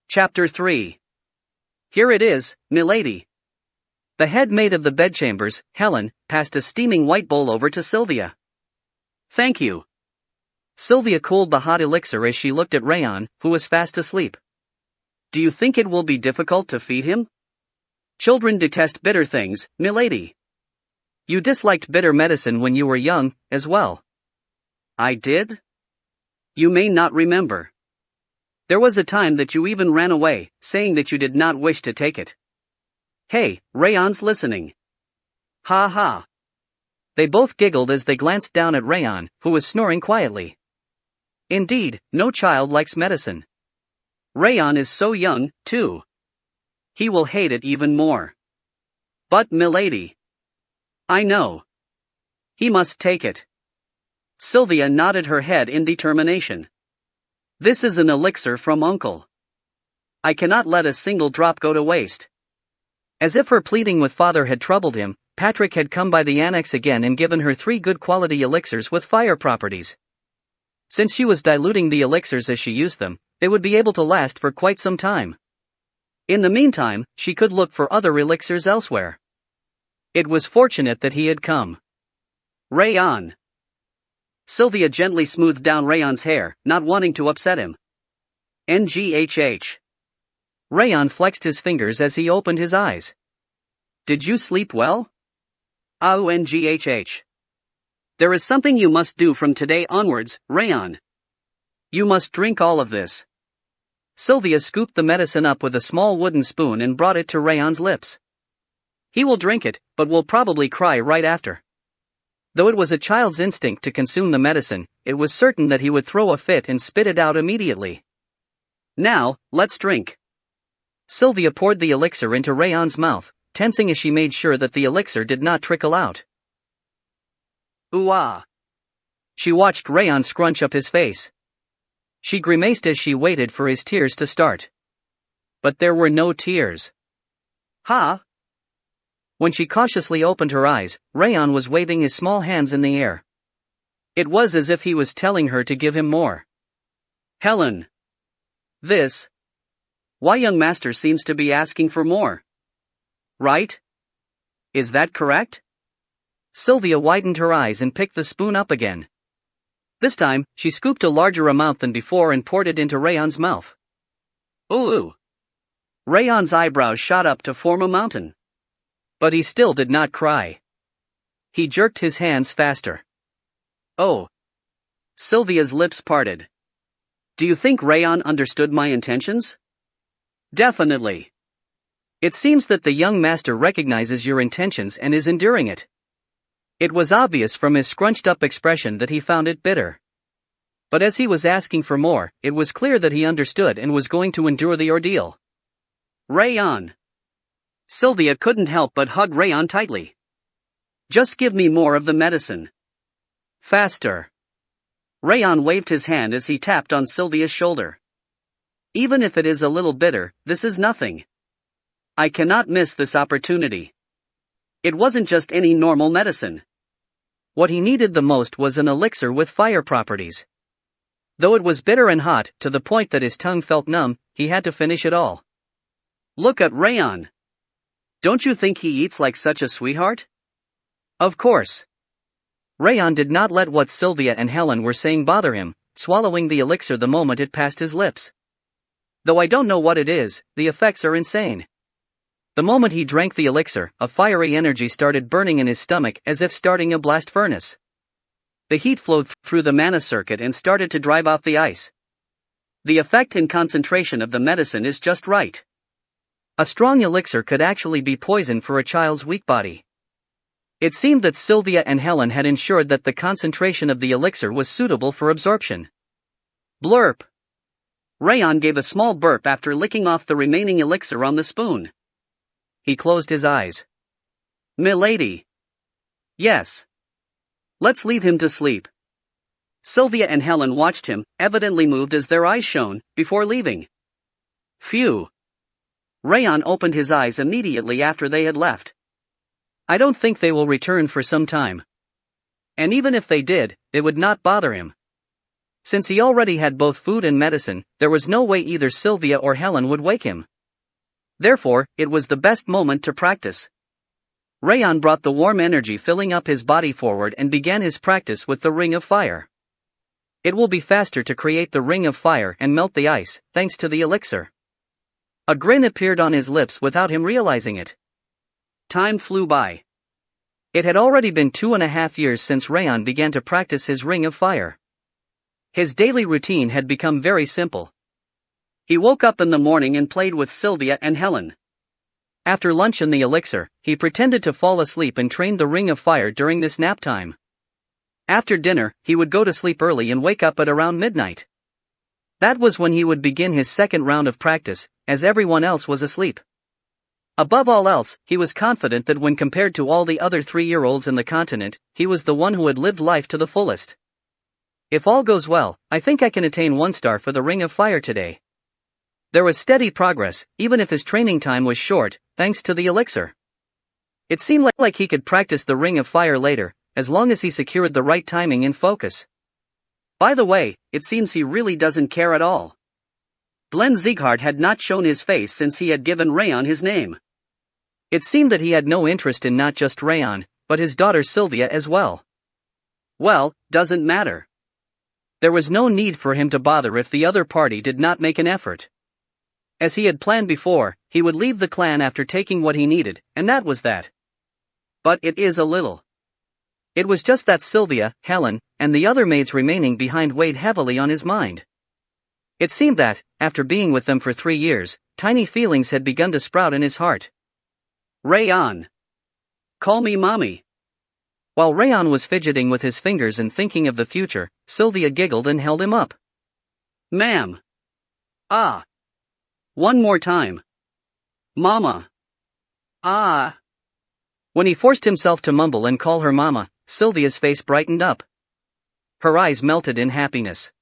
Chapter 3. Here it is, milady. The head maid of the bedchambers, Helen, passed a steaming white bowl over to Sylvia. Thank you. Sylvia cooled the hot elixir as she looked at Raon, who was fast asleep. Do you think it will be difficult to feed him? Children detest bitter things, milady. You disliked bitter medicine when you were young, as well. I did? You may not remember. There was a time that you even ran away, saying that you did not wish to take it. Hey, Raon's listening. Ha ha. They both giggled as they glanced down at Raon, who was snoring quietly. Indeed, no child likes medicine. Raon is so young, too. He will hate it even more. But milady. I know. He must take it. Sylvia nodded her head in determination. This is an elixir from Uncle. I cannot let a single drop go to waste. As if her pleading with father had troubled him, Patrick had come by the annex again and given her 3 good quality elixirs with fire properties. Since she was diluting the elixirs as she used them, they would be able to last for quite some time. In the meantime, she could look for other elixirs elsewhere. It was fortunate that he had come. Raon. Sylvia gently smoothed down Raon's hair, not wanting to upset him. NGHH. Raon flexed his fingers as he opened his eyes. Did you sleep well? NGHH. There is something you must do from today onwards, Raon. You must drink all of this. Sylvia scooped the medicine up with a small wooden spoon and brought it to Raon's lips. He will drink it, but will probably cry right after. Though it was a child's instinct to consume the medicine, it was certain that he would throw a fit and spit it out immediately. Now, let's drink. Sylvia poured the elixir into Raon's mouth, tensing as she made sure that the elixir did not trickle out. Ooh-ah. She watched Raon scrunch up his face. She grimaced as she waited for his tears to start. But there were no tears. Ha! When she cautiously opened her eyes, Raon was waving his small hands in the air. It was as if he was telling her to give him more. Helen. This. Why young master seems to be asking for more. Right? Is that correct? Sylvia widened her eyes and picked the spoon up again. This time, she scooped a larger amount than before and poured it into Raon's mouth. Ooh! Raon's eyebrows shot up to form a mountain. But he still did not cry. He jerked his hands faster. Oh! Sylvia's lips parted. Do you think Raon understood my intentions? Definitely. It seems that the young master recognizes your intentions and is enduring it. It was obvious from his scrunched-up expression that he found it bitter. But as he was asking for more, it was clear that he understood and was going to endure the ordeal. Raon. Sylvia couldn't help but hug Raon tightly. Just give me more of the medicine. Faster. Raon waved his hand as he tapped on Sylvia's shoulder. Even if it is a little bitter, this is nothing. I cannot miss this opportunity. It wasn't just any normal medicine. What he needed the most was an elixir with fire properties. Though it was bitter and hot, to the point that his tongue felt numb, he had to finish it all. Look at Raon. Don't you think he eats like such a sweetheart? Of course. Raon did not let what Sylvia and Helen were saying bother him, swallowing the elixir the moment it passed his lips. Though I don't know what it is, the effects are insane. The moment he drank the elixir, a fiery energy started burning in his stomach as if starting a blast furnace. The heat flowed through the mana circuit and started to drive out the ice. The effect and concentration of the medicine is just right. A strong elixir could actually be poison for a child's weak body. It seemed that Sylvia and Helen had ensured that the concentration of the elixir was suitable for absorption. Blurp. Raon gave a small burp after licking off the remaining elixir on the spoon. He closed his eyes. Milady. Yes. Let's leave him to sleep. Sylvia and Helen watched him, evidently moved as their eyes shone, before leaving. Phew. Raon opened his eyes immediately after they had left. I don't think they will return for some time. And even if they did, it would not bother him. Since he already had both food and medicine, there was no way either Sylvia or Helen would wake him. Therefore, it was the best moment to practice. Raon brought the warm energy filling up his body forward and began his practice with the ring of fire. It will be faster to create the ring of fire and melt the ice, thanks to the elixir. A grin appeared on his lips without him realizing it. Time flew by. It had already been 2.5 years since Raon began to practice his ring of fire. His daily routine had become very simple. He woke up in the morning and played with Sylvia and Helen. After lunch and the elixir, he pretended to fall asleep and trained the ring of fire during this nap time. After dinner, he would go to sleep early and wake up at around midnight. That was when he would begin his second round of practice, as everyone else was asleep. Above all else, he was confident that when compared to all the other 3-year-olds in the continent, he was the one who had lived life to the fullest. If all goes well, I think I can attain 1 star for the ring of fire today. There was steady progress, even if his training time was short, thanks to the elixir. It seemed like he could practice the ring of fire later, as long as he secured the right timing and focus. By the way, it seems he really doesn't care at all. Glenn Sieghart had not shown his face since he had given Raon his name. It seemed that he had no interest in not just Raon, but his daughter Sylvia as well. Well, doesn't matter. There was no need for him to bother if the other party did not make an effort. As he had planned before, he would leave the clan after taking what he needed, and that was that. But it is a little. It was just that Sylvia, Helen, and the other maids remaining behind weighed heavily on his mind. It seemed that, after being with them for 3 years, tiny feelings had begun to sprout in his heart. Raon. Call me mommy. While Raon was fidgeting with his fingers and thinking of the future, Sylvia giggled and held him up. Ma'am. Ah. One more time. Mama. Ah. When he forced himself to mumble and call her mama, Sylvia's face brightened up. Her eyes melted in happiness.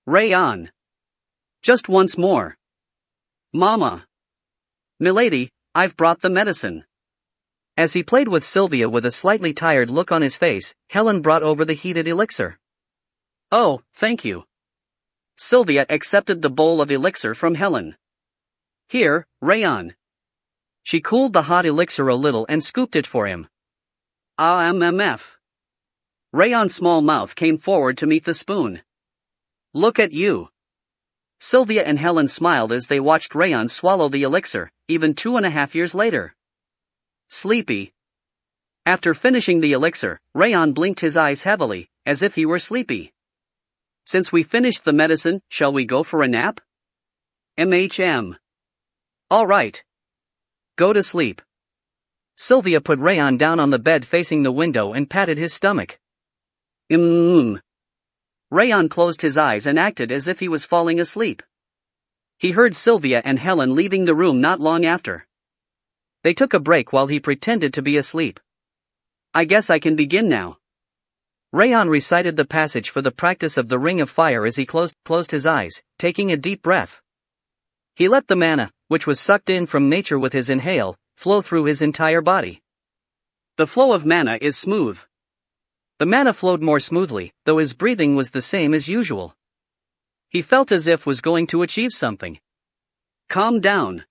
Raon. Just once more. Mama. Milady, I've brought the medicine. As he played with Sylvia with a slightly tired look on his face, Helen brought over the heated elixir. Oh, thank you. Sylvia accepted the bowl of elixir from Helen. Here, Raon. She cooled the hot elixir a little and scooped it for him. MF. Raon's small mouth came forward to meet the spoon. Look at you. Sylvia and Helen smiled as they watched Raon swallow the elixir, even 2.5 years later. Sleepy. After finishing the elixir, Raon blinked his eyes heavily, as if he were sleepy. Since we finished the medicine, shall we go for a nap? All right. Go to sleep. Sylvia put Raon down on the bed facing the window and patted his stomach. Raon closed his eyes and acted as if he was falling asleep. He heard Sylvia and Helen leaving the room not long after. They took a break while he pretended to be asleep. I guess I can begin now. Raon recited the passage for the practice of the Ring of Fire as he closed his eyes, taking a deep breath. He let the mana, which was sucked in from nature with his inhale, flow through his entire body. The flow of mana is smooth. The mana flowed more smoothly, though his breathing was the same as usual. He felt as if was going to achieve something. Calm down.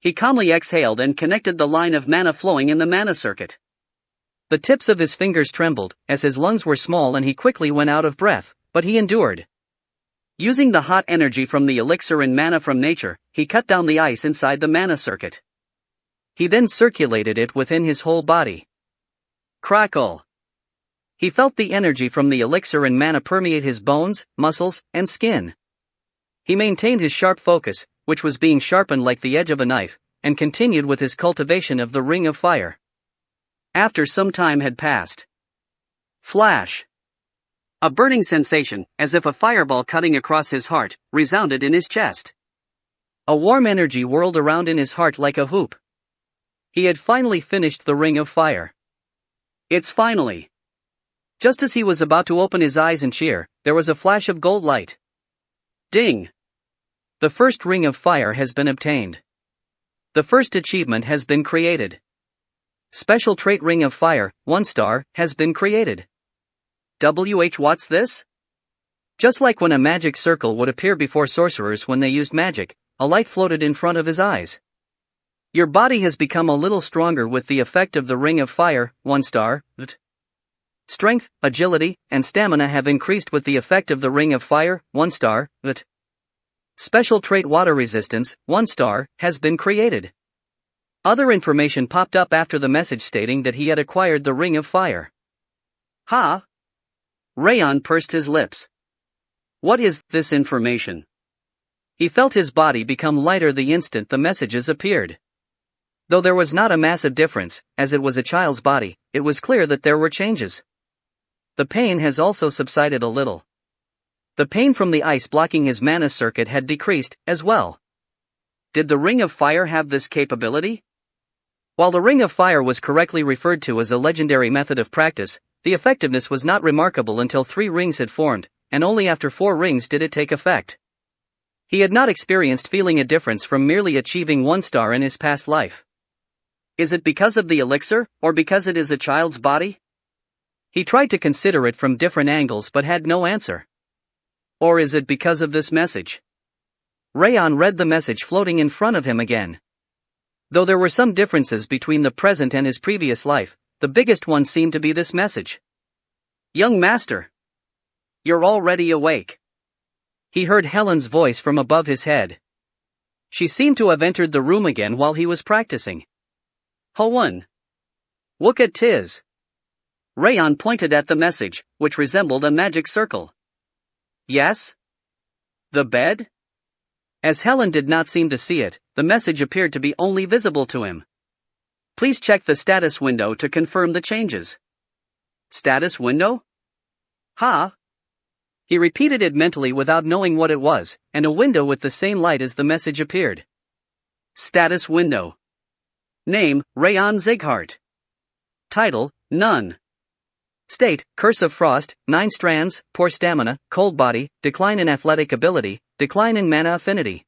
He calmly exhaled and connected the line of mana flowing in the mana circuit. The tips of his fingers trembled, as his lungs were small and he quickly went out of breath, but he endured. Using the hot energy from the elixir and mana from nature, he cut down the ice inside the mana circuit. He then circulated it within his whole body. Crackle. He felt the energy from the elixir and mana permeate his bones, muscles, and skin. He maintained his sharp focus, which was being sharpened like the edge of a knife, and continued with his cultivation of the Ring of Fire. After some time had passed. Flash. A burning sensation, as if a fireball cutting across his heart, resounded in his chest. A warm energy whirled around in his heart like a hoop. He had finally finished the Ring of Fire. It's finally. Just as he was about to open his eyes and cheer, there was a flash of gold light. Ding! The first Ring of Fire has been obtained. The first achievement has been created. Special trait Ring of Fire, 1 star, has been created. What's this? Just like when a magic circle would appear before sorcerers when they used magic, a light floated in front of his eyes. Your body has become a little stronger with the effect of the Ring of Fire, 1 star. Strength, agility, and stamina have increased with the effect of the Ring of Fire, 1 star. Special trait Water Resistance, 1 star, has been created. Other information popped up after the message stating that he had acquired the Ring of Fire. Ha! Raon pursed his lips. What is this information? He felt his body become lighter the instant the messages appeared. Though there was not a massive difference, as it was a child's body, it was clear that there were changes. The pain has also subsided a little. The pain from the ice blocking his mana circuit had decreased, as well. Did the Ring of Fire have this capability? While the Ring of Fire was correctly referred to as a legendary method of practice, the effectiveness was not remarkable until 3 rings had formed, and only after 4 rings did it take effect. He had not experienced feeling a difference from merely achieving 1 star in his past life. Is it because of the elixir, or because it is a child's body? He tried to consider it from different angles but had no answer. Or is it because of this message? Raon read the message floating in front of him again. Though there were some differences between the present and his previous life, the biggest one seemed to be this message. Young master! You're already awake. He heard Helen's voice from above his head. She seemed to have entered the room again while he was practicing. Ho-1. Look at tis. Raon pointed at the message, which resembled a magic circle. Yes? The bed? As Helen did not seem to see it, the message appeared to be only visible to him. Please check the status window to confirm the changes. Status window? Ha! He repeated it mentally without knowing what it was, and a window with the same light as the message appeared. Status window. Name, Raon Zighart. Title, None. State, Curse of Frost, 9 strands, poor stamina, cold body, decline in athletic ability, decline in mana affinity.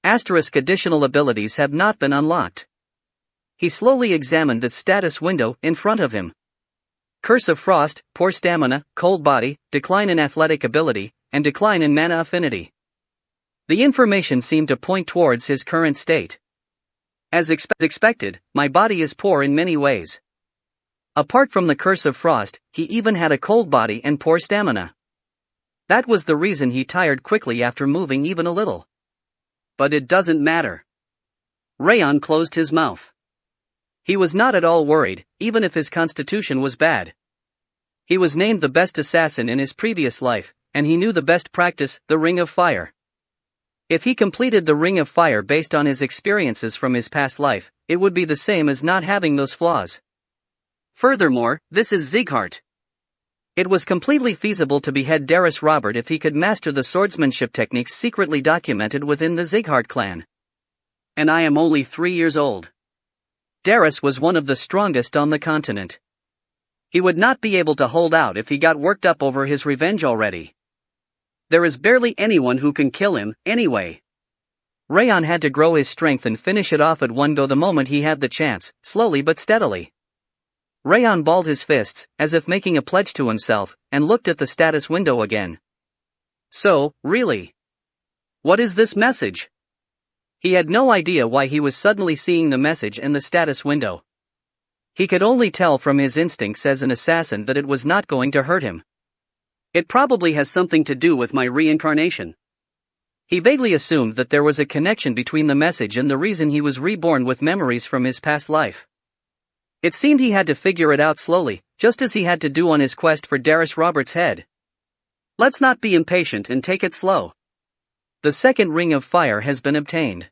Asterisk additional abilities have not been unlocked. He slowly examined the status window in front of him. Curse of Frost, poor stamina, cold body, decline in athletic ability, and decline in mana affinity. The information seemed to point towards his current state. As expected, my body is poor in many ways. Apart from the Curse of Frost, he even had a cold body and poor stamina. That was the reason he tired quickly after moving even a little. But it doesn't matter. Raon closed his mouth. He was not at all worried, even if his constitution was bad. He was named the best assassin in his previous life, and he knew the best practice, the Ring of Fire. If he completed the Ring of Fire based on his experiences from his past life, it would be the same as not having those flaws. Furthermore, this is Zighart. It was completely feasible to behead Darius Robert if he could master the swordsmanship techniques secretly documented within the Zighart clan. And I am only 3 years old. Darius was one of the strongest on the continent. He would not be able to hold out if he got worked up over his revenge already. There is barely anyone who can kill him, anyway. Raon had to grow his strength and finish it off at one go the moment he had the chance, slowly but steadily. Raon balled his fists, as if making a pledge to himself, and looked at the status window again. So, really? What is this message? He had no idea why he was suddenly seeing the message in the status window. He could only tell from his instincts as an assassin that it was not going to hurt him. It probably has something to do with my reincarnation. He vaguely assumed that there was a connection between the message and the reason he was reborn with memories from his past life. It seemed he had to figure it out slowly, just as he had to do on his quest for Darius Robert's head. Let's not be impatient and take it slow. The second Ring of Fire has been obtained.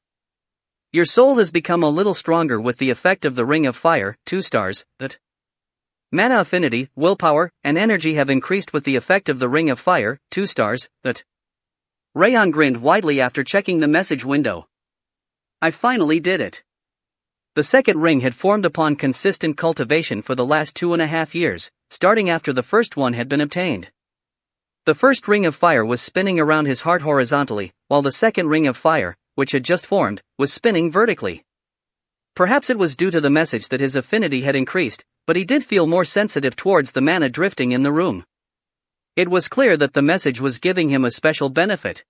Your soul has become a little stronger with the effect of the Ring of Fire, 2 stars, but mana affinity, willpower, and energy have increased with the effect of the Ring of Fire, 2 stars, but Raon grinned widely after checking the message window. I finally did it. The second ring had formed upon consistent cultivation for the last 2.5 years, starting after the first one had been obtained. The first Ring of Fire was spinning around his heart horizontally, while the second Ring of Fire, which had just formed, was spinning vertically. Perhaps it was due to the message that his affinity had increased, but he did feel more sensitive towards the mana drifting in the room. It was clear that the message was giving him a special benefit.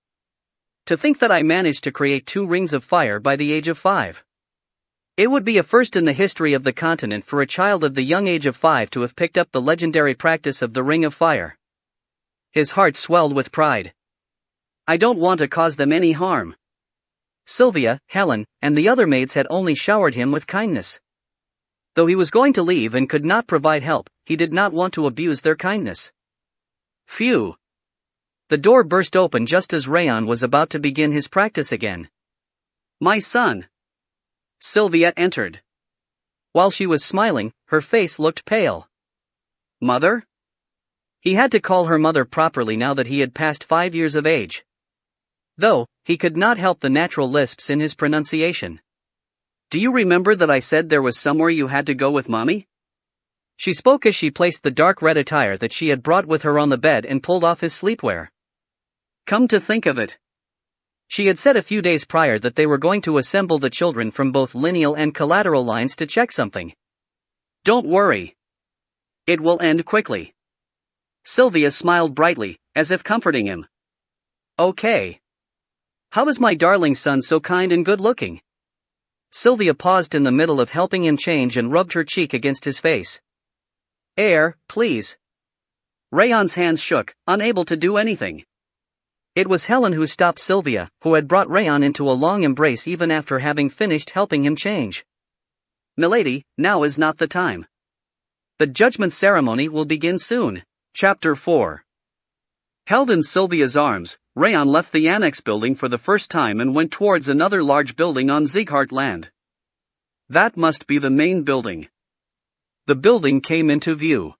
To think that I managed to create 2 rings of fire by the age of 5. It would be a first in the history of the continent for a child of the young age of 5 to have picked up the legendary practice of the Ring of Fire. His heart swelled with pride. I don't want to cause them any harm. Sylvia, Helen, and the other maids had only showered him with kindness. Though he was going to leave and could not provide help, he did not want to abuse their kindness. Phew! The door burst open just as Raon was about to begin his practice again. My son! Sylvia entered. While she was smiling, her face looked pale. Mother? He had to call her mother properly now that he had passed 5 years of age. Though, he could not help the natural lisps in his pronunciation. Do you remember that I said there was somewhere you had to go with Mommy? She spoke as she placed the dark red attire that she had brought with her on the bed and pulled off his sleepwear. Come to think of it. She had said a few days prior that they were going to assemble the children from both lineal and collateral lines to check something. Don't worry. It will end quickly. Sylvia smiled brightly, as if comforting him. Okay. How is my darling son so kind and good-looking? Sylvia paused in the middle of helping him change and rubbed her cheek against his face. Air, please. Raon's hands shook, unable to do anything. It was Helen who stopped Sylvia, who had brought Raon into a long embrace even after having finished helping him change. Milady, now is not the time. The judgment ceremony will begin soon. Chapter 4. Held in Sylvia's arms, Raon left the annex building for the first time and went towards another large building on Sieghart land. That must be the main building. The building came into view.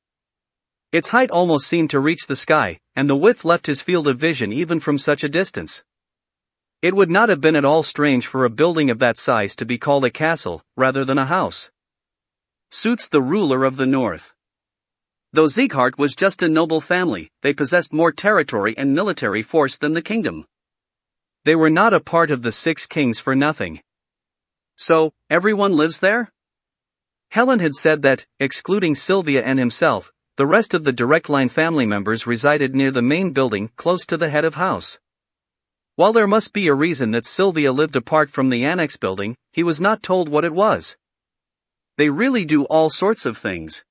Its height almost seemed to reach the sky, and the width left his field of vision even from such a distance. It would not have been at all strange for a building of that size to be called a castle, rather than a house. Suits the ruler of the north. Though Sieghart was just a noble family, they possessed more territory and military force than the kingdom. They were not a part of the 6 kings for nothing. So, everyone lives there? Helen had said that, excluding Sylvia and himself, the rest of the direct line family members resided near the main building, close to the head of house. While there must be a reason that Sylvia lived apart from the annex building, he was not told what it was. They really do all sorts of things.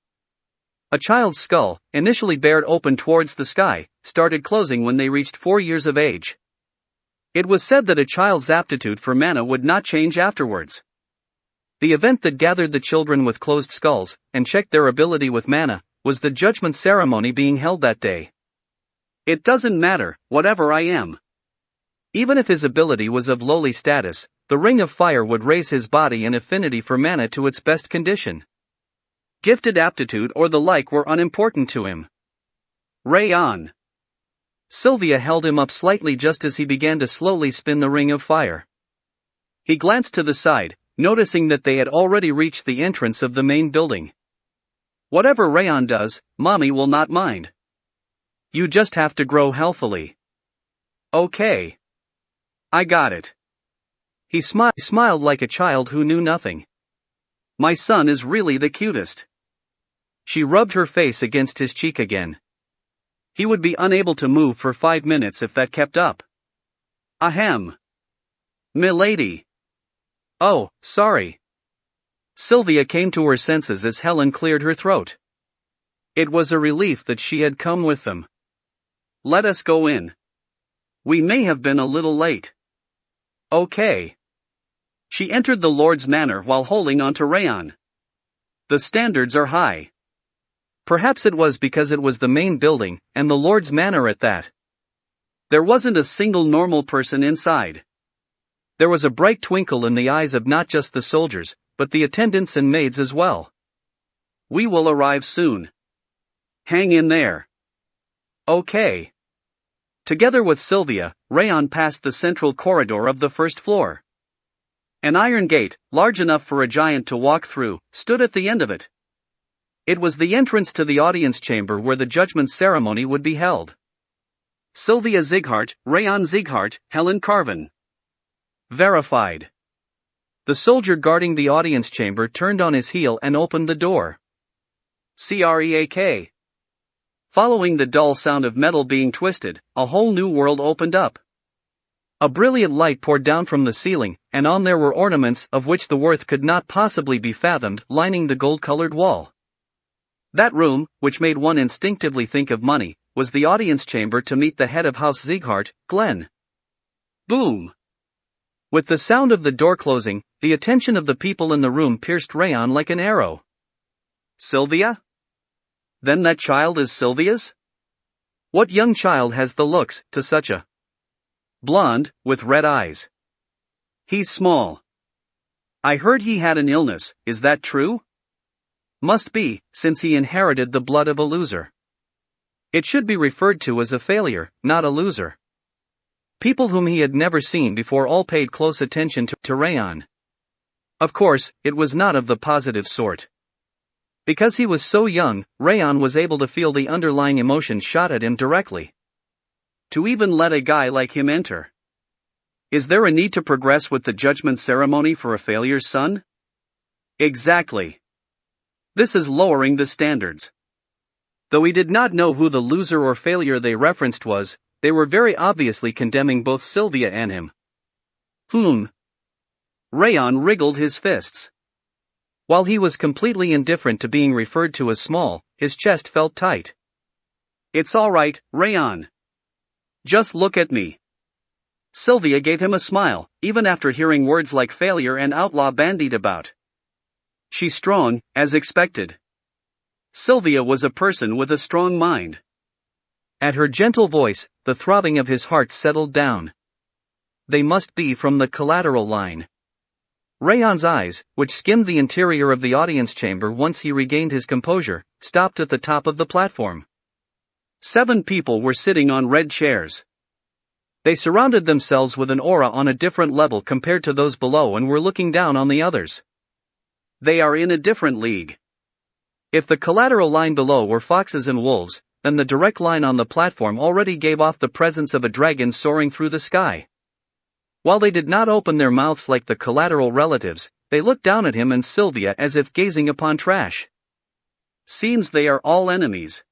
A child's skull, initially bared open towards the sky, started closing when they reached 4 years of age. It was said that a child's aptitude for mana would not change afterwards. The event that gathered the children with closed skulls, and checked their ability with mana, was the judgment ceremony being held that day. It doesn't matter, whatever I am. Even if his ability was of lowly status, the Ring of Fire would raise his body and affinity for mana to its best condition. Gifted aptitude or the like were unimportant to him. Raon. Sylvia held him up slightly just as he began to slowly spin the Ring of Fire. He glanced to the side, noticing that they had already reached the entrance of the main building. Whatever Raon does, Mommy will not mind. You just have to grow healthily. Okay. I got it. He smiled like a child who knew nothing. My son is really the cutest. She rubbed her face against his cheek again. He would be unable to move for 5 minutes if that kept up. Ahem. Milady. Oh, sorry. Sylvia came to her senses as Helen cleared her throat. It was a relief that she had come with them. Let us go in. We may have been a little late. Okay. She entered the Lord's manor while holding on to Raon. The standards are high. Perhaps it was because it was the main building, and the Lord's manor at that. There wasn't a single normal person inside. There was a bright twinkle in the eyes of not just the soldiers, but the attendants and maids as well. We will arrive soon. Hang in there. Okay. Together with Sylvia, Raon passed the central corridor of the first floor. An iron gate, large enough for a giant to walk through, stood at the end of it. It was the entrance to the audience chamber where the judgment ceremony would be held. Sylvia Sieghart, Raon Sieghart, Helen Carvin. Verified. The soldier guarding the audience chamber turned on his heel and opened the door. Creak. Following the dull sound of metal being twisted, a whole new world opened up. A brilliant light poured down from the ceiling, and on there were ornaments of which the worth could not possibly be fathomed, lining the gold-colored wall. That room, which made one instinctively think of money, was the audience chamber to meet the head of House Sieghart, Glenn. Boom! With the sound of the door closing, the attention of the people in the room pierced Raon like an arrow. Sylvia? Then that child is Sylvia's? What young child has the looks to such a blonde, with red eyes? He's small. I heard he had an illness, is that true? Must be, since he inherited the blood of a loser. It should be referred to as a failure, not a loser. People whom he had never seen before all paid close attention to Raon. Of course, it was not of the positive sort. Because he was so young, Raon was able to feel the underlying emotions shot at him directly. To even let a guy like him enter. Is there a need to progress with the judgment ceremony for a failure's son? Exactly. This is lowering the standards. Though he did not know who the loser or failure they referenced was, they were very obviously condemning both Sylvia and him. Raon wriggled his fists. While he was completely indifferent to being referred to as small, his chest felt tight. It's all right, Raon. Just look at me. Sylvia gave him a smile, even after hearing words like failure and outlaw bandied about. She's strong, as expected. Sylvia was a person with a strong mind. At her gentle voice, the throbbing of his heart settled down. They must be from the collateral line. Raon's eyes, which skimmed the interior of the audience chamber once he regained his composure, stopped at the top of the platform. 7 people were sitting on red chairs. They surrounded themselves with an aura on a different level compared to those below and were looking down on the others. They are in a different league. If the collateral line below were foxes and wolves, then the direct line on the platform already gave off the presence of a dragon soaring through the sky. While they did not open their mouths like the collateral relatives, they looked down at him and Sylvia as if gazing upon trash. Seems they are all enemies.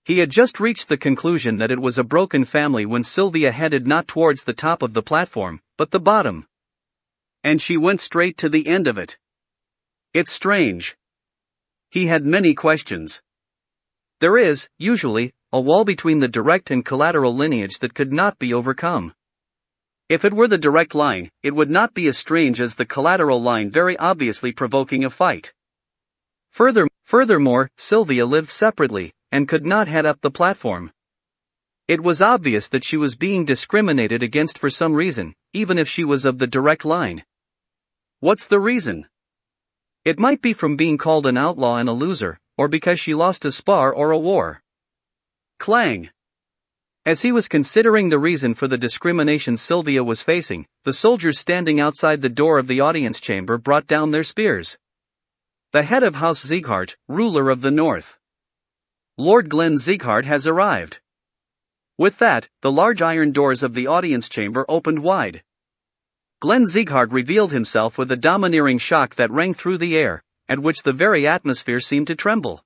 He had just reached the conclusion that it was a broken family when Sylvia headed not towards the top of the platform, but the bottom. And she went straight to the end of it. It's strange. He had many questions. There is, usually, a wall between the direct and collateral lineage that could not be overcome. If it were the direct line, it would not be as strange as the collateral line very obviously provoking a fight. Furthermore, Sylvia lived separately, and could not head up the platform. It was obvious that she was being discriminated against for some reason, even if she was of the direct line. What's the reason? It might be from being called an outlaw and a loser, or because she lost a spar or a war. Clang! As he was considering the reason for the discrimination Sylvia was facing, the soldiers standing outside the door of the audience chamber brought down their spears. The head of House Sieghart, ruler of the North. Lord Glenn Sieghart has arrived. With that, the large iron doors of the audience chamber opened wide. Glenn Sieghart revealed himself with a domineering shock that rang through the air, at which the very atmosphere seemed to tremble.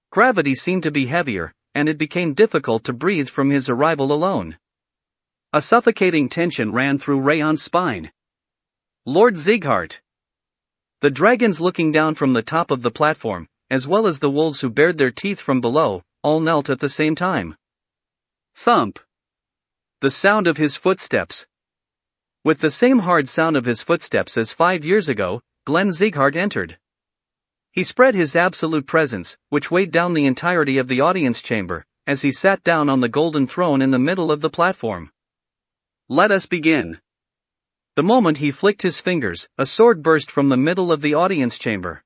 Gravity seemed to be heavier, and it became difficult to breathe from his arrival alone. A suffocating tension ran through Raon's spine. Lord Sieghart. The dragons looking down from the top of the platform, as well as the wolves who bared their teeth from below, all knelt at the same time. Thump. The sound of his footsteps. With the same hard sound of his footsteps as 5 years ago, Glenn Sieghart entered. He spread his absolute presence, which weighed down the entirety of the audience chamber, as he sat down on the golden throne in the middle of the platform. Let us begin. The moment he flicked his fingers, a sword burst from the middle of the audience chamber.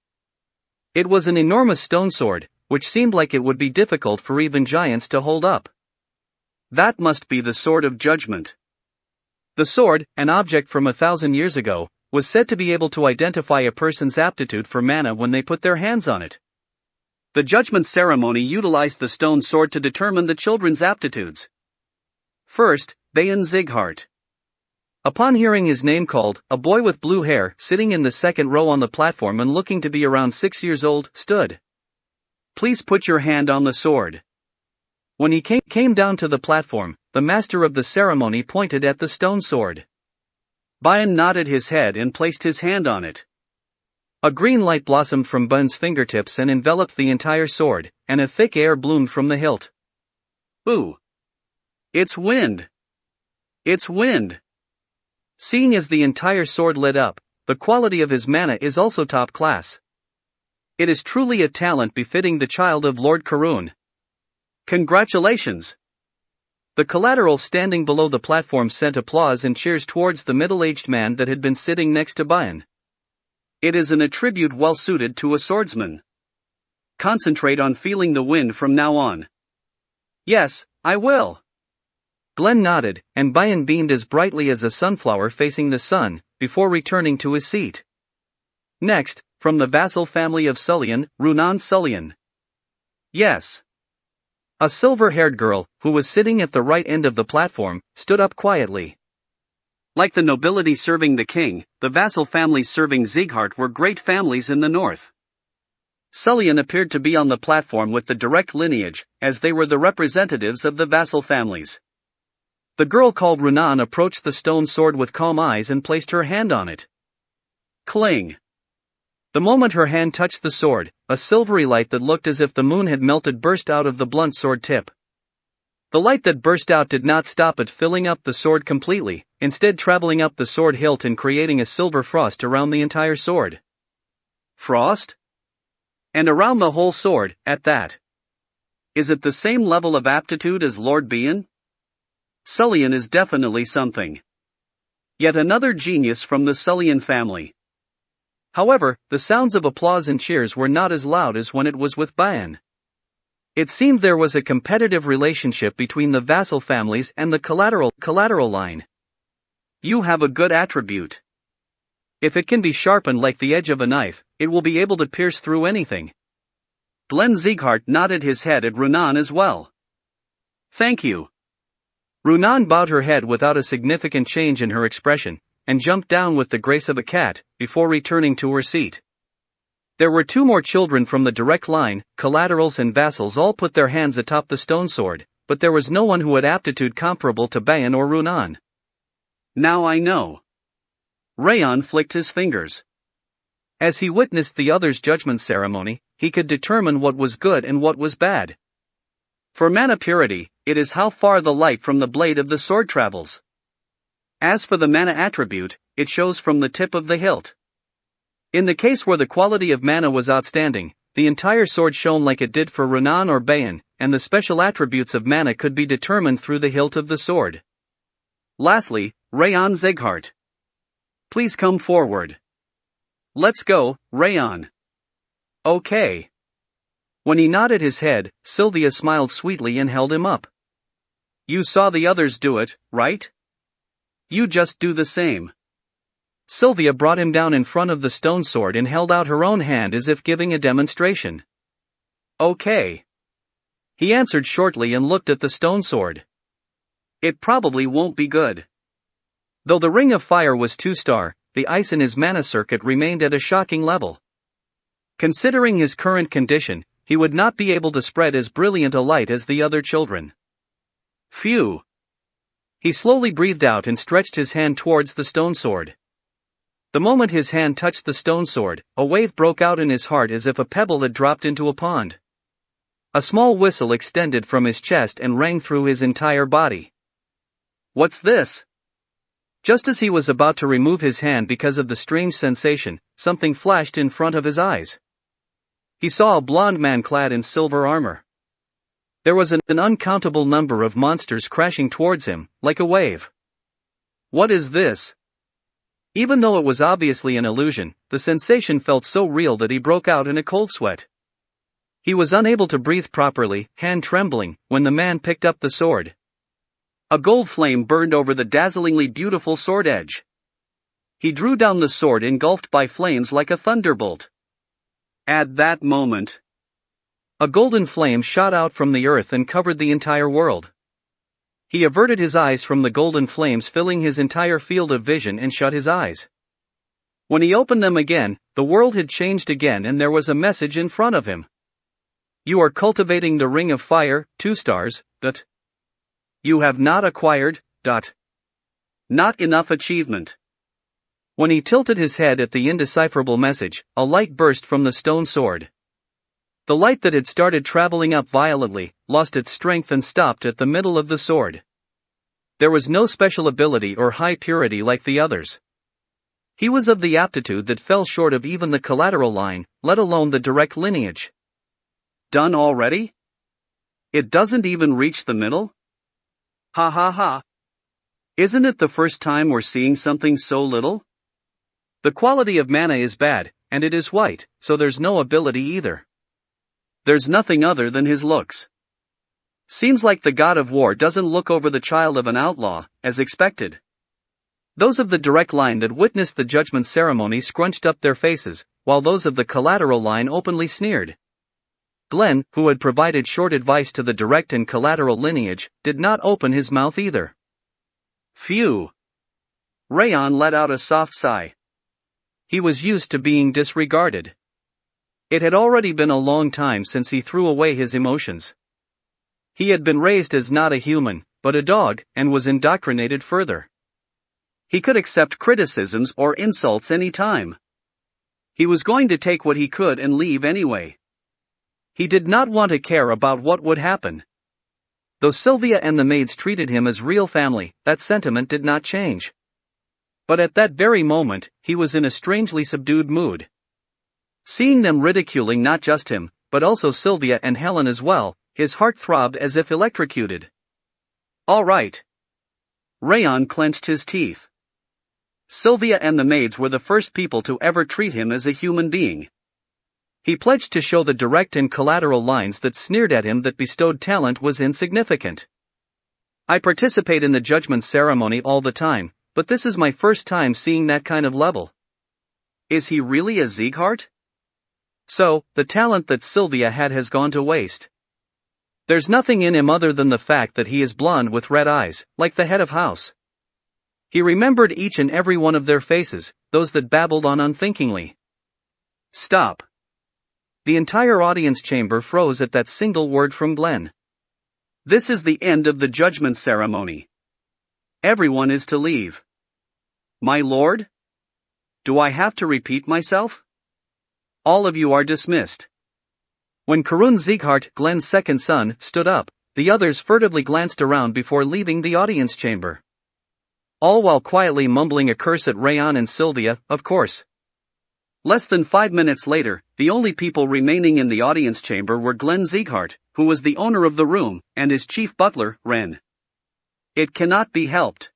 It was an enormous stone sword, which seemed like it would be difficult for even giants to hold up. That must be the sword of judgment. The sword, an object from 1,000 years ago, was said to be able to identify a person's aptitude for mana when they put their hands on it. The judgment ceremony utilized the stone sword to determine the children's aptitudes. First, Bayan Sieghart. Upon hearing his name called, a boy with blue hair, sitting in the second row on the platform and looking to be around 6 years old, stood. Please put your hand on the sword. When he came down to the platform, the master of the ceremony pointed at the stone sword. Bayan nodded his head and placed his hand on it. A green light blossomed from Bayan's fingertips and enveloped the entire sword, and a thick air bloomed from the hilt. Ooh! It's wind! It's wind! Seeing as the entire sword lit up, the quality of his mana is also top class. It is truly a talent befitting the child of Lord Karun. Congratulations! The collateral standing below the platform sent applause and cheers towards the middle-aged man that had been sitting next to Bayan. It is an attribute well suited to a swordsman. Concentrate on feeling the wind from now on. Yes, I will. Glenn nodded, and Bayan beamed as brightly as a sunflower facing the sun, before returning to his seat. Next, from the vassal family of Sullian, Runan Sullian. Yes. A silver-haired girl, who was sitting at the right end of the platform, stood up quietly. Like the nobility serving the king, the vassal families serving Sieghart were great families in the north. Sullian appeared to be on the platform with the direct lineage, as they were the representatives of the vassal families. The girl called Runan approached the stone sword with calm eyes and placed her hand on it. Cling! The moment her hand touched the sword, a silvery light that looked as if the moon had melted burst out of the blunt sword tip. The light that burst out did not stop at filling up the sword completely, instead traveling up the sword hilt and creating a silver frost around the entire sword. Frost? And around the whole sword, at that. Is it the same level of aptitude as Lord Bian? Sullian is definitely something. Yet another genius from the Sullian family. However, the sounds of applause and cheers were not as loud as when it was with Bayan. It seemed there was a competitive relationship between the vassal families and the collateral line. You have a good attribute. If it can be sharpened like the edge of a knife, it will be able to pierce through anything. Glenn Sieghart nodded his head at Runan as well. Thank you. Runan bowed her head without a significant change in her expression, and jumped down with the grace of a cat, before returning to her seat. There were two more children from the direct line, collaterals and vassals all put their hands atop the stone sword, but there was no one who had aptitude comparable to Bayan or Runan. Now I know. Raon flicked his fingers. As he witnessed the others' judgment ceremony, he could determine what was good and what was bad. For mana purity, it is how far the light from the blade of the sword travels. As for the mana attribute, it shows from the tip of the hilt. In the case where the quality of mana was outstanding, the entire sword shone like it did for Runan or Bayan, and the special attributes of mana could be determined through the hilt of the sword. Lastly, Raon Sieghart. Please come forward. Let's go, Raon. Okay. When he nodded his head, Sylvia smiled sweetly and held him up. You saw the others do it, right? You just do the same. Sylvia brought him down in front of the stone sword and held out her own hand as if giving a demonstration. Okay. He answered shortly and looked at the stone sword. It probably won't be good. Though the ring of fire was 2-star, the ice in his mana circuit remained at a shocking level. Considering his current condition, he would not be able to spread as brilliant a light as the other children. Phew. He slowly breathed out and stretched his hand towards the stone sword. The moment his hand touched the stone sword, a wave broke out in his heart as if a pebble had dropped into a pond. A small whistle extended from his chest and rang through his entire body. What's this? Just as he was about to remove his hand because of the strange sensation, something flashed in front of his eyes. He saw a blond man clad in silver armor. There was an uncountable number of monsters crashing towards him, like a wave. What is this? Even though it was obviously an illusion, the sensation felt so real that he broke out in a cold sweat. He was unable to breathe properly, hand trembling, when the man picked up the sword. A gold flame burned over the dazzlingly beautiful sword edge. He drew down the sword engulfed by flames like a thunderbolt. At that moment, a golden flame shot out from the earth and covered the entire world. He averted his eyes from the golden flames filling his entire field of vision and shut his eyes. When he opened them again, the world had changed again and there was a message in front of him. You are cultivating the Ring of Fire, 2 stars, You have not acquired, Not enough achievement. When he tilted his head at the indecipherable message, a light burst from the stone sword. The light that had started traveling up violently, lost its strength and stopped at the middle of the sword. There was no special ability or high purity like the others. He was of the aptitude that fell short of even the collateral line, let alone the direct lineage. Done already? It doesn't even reach the middle? Ha ha ha. Isn't it the first time we're seeing something so little? The quality of mana is bad, and it is white, so there's no ability either. There's nothing other than his looks. Seems like the god of war doesn't look over the child of an outlaw, as expected. Those of the direct line that witnessed the judgment ceremony scrunched up their faces, while those of the collateral line openly sneered. Glenn, who had provided short advice to the direct and collateral lineage, did not open his mouth either. Phew. Raon let out a soft sigh. He was used to being disregarded. It had already been a long time since he threw away his emotions. He had been raised as not a human, but a dog, and was indoctrinated further. He could accept criticisms or insults any time. He was going to take what he could and leave anyway. He did not want to care about what would happen. Though Sylvia and the maids treated him as real family, that sentiment did not change. But at that very moment, he was in a strangely subdued mood. Seeing them ridiculing not just him, but also Sylvia and Helen as well, his heart throbbed as if electrocuted. All right. Raon clenched his teeth. Sylvia and the maids were the first people to ever treat him as a human being. He pledged to show the direct and collateral lines that sneered at him that bestowed talent was insignificant. I participate in the judgment ceremony all the time, but this is my first time seeing that kind of level. Is he really a Sieghart? So, the talent that Sylvia had has gone to waste. There's nothing in him other than the fact that he is blonde with red eyes, like the head of house. He remembered each and every one of their faces, those that babbled on unthinkingly. Stop. The entire audience chamber froze at that single word from Glenn. This is the end of the judgment ceremony. Everyone is to leave. My lord? Do I have to repeat myself? All of you are dismissed. When Karun Sieghart, Glenn's second son, stood up, the others furtively glanced around before leaving the audience chamber. All while quietly mumbling a curse at Raon and Sylvia, of course. Less than 5 minutes later, the only people remaining in the audience chamber were Glenn Sieghart, who was the owner of the room, and his chief butler, Ren. It cannot be helped.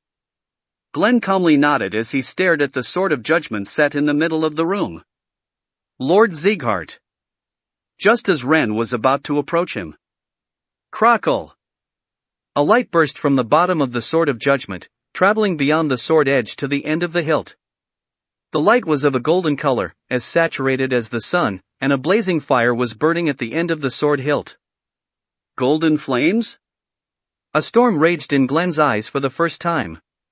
Glenn calmly nodded as he stared at the sword of judgment set in the middle of the room. Lord Sieghart. Just as Ren was about to approach him. Crackle! A light burst from the bottom of the sword of judgment, traveling beyond the sword edge to the end of the hilt. The light was of a golden color, as saturated as the sun, and a blazing fire was burning at the end of the sword hilt. Golden flames? A storm raged in Glenn's eyes for the first time.